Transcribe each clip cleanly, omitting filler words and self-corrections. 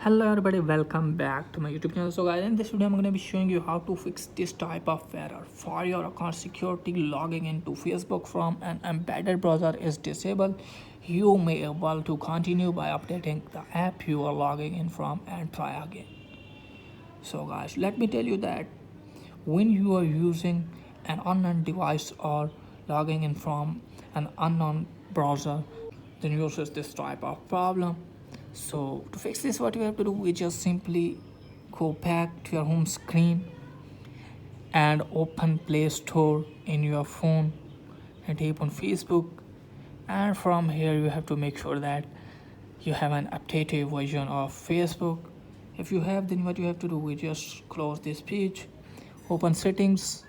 Hello everybody, welcome back to my YouTube channel. So guys, in this video I'm going to be showing you how to fix this type of error. For your account security, logging into Facebook from an embedded browser is disabled. You may able to continue by updating the app you are logging in from and try again. So guys, let me tell you that when you are using an unknown device or logging in from an unknown browser, then you face this type of problem. So to fix this, what you have to do is just simply go back to your home screen and open Play Store in your phone and tap on Facebook, and from here you have to make sure that you have an updated version of Facebook. If you have, then what you have to do is just close this page, open settings,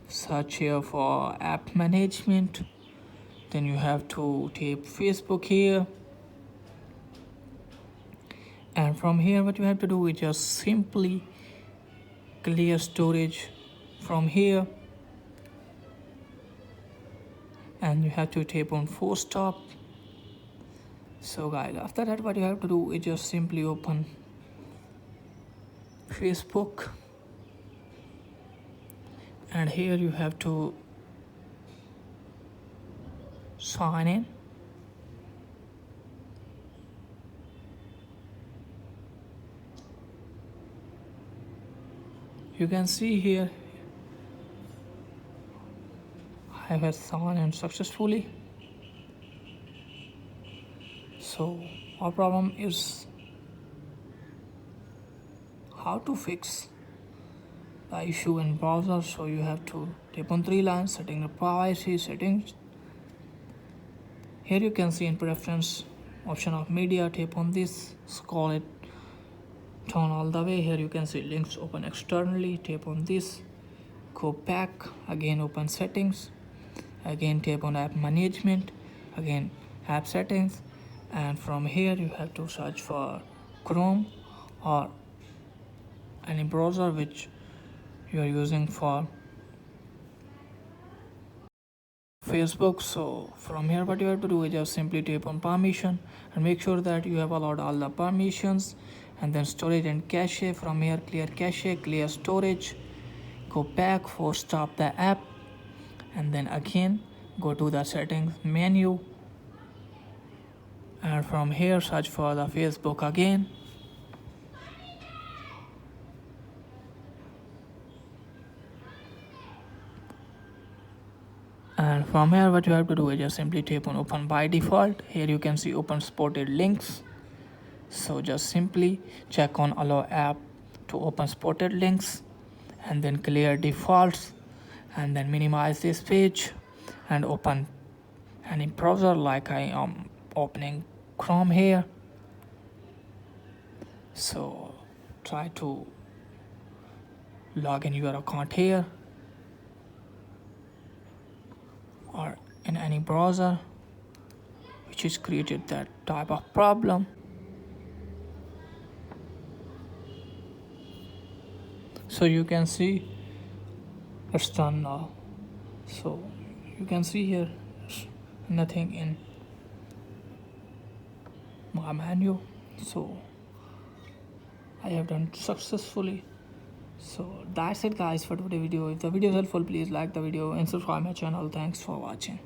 search here for app management, then you have to tap Facebook here, and from here what you have to do is just simply clear storage from here, and you have to tap on force stop. So guys, after that what you have to do is just simply open Facebook, and here you have to sign in. You can see here I have signed in successfully. So our problem is how to fix the issue in browser. So you have to tap on three lines, setting the privacy settings. Here you can see in preference option of media, tap on this, scroll it down all the way. Here you can see links open externally, tap on this, go back, again open settings, again tap on app management, again app settings, and from here you have to search for Chrome or any browser which you are using for Facebook. So from here what you have to do is just simply tap on permission and make sure that you have allowed all the permissions, and then storage and cache. From here clear cache, clear storage, go back, force stop the app, and then again go to the settings menu, and from here search for the Facebook again, and from here what you have to do is just simply tap on open by default. Here you can see open supported links, so just simply check on allow app to open supported links, and then clear defaults, and then minimize this page and open any browser like I am opening Chrome here. So try to log in your account here or in any browser which is created that type of problem. So you can see it's done now. So you can see here nothing in my menu, so I have done successfully. So that's it guys for today's video. If the video is helpful, please like the video and subscribe my channel. Thanks for watching.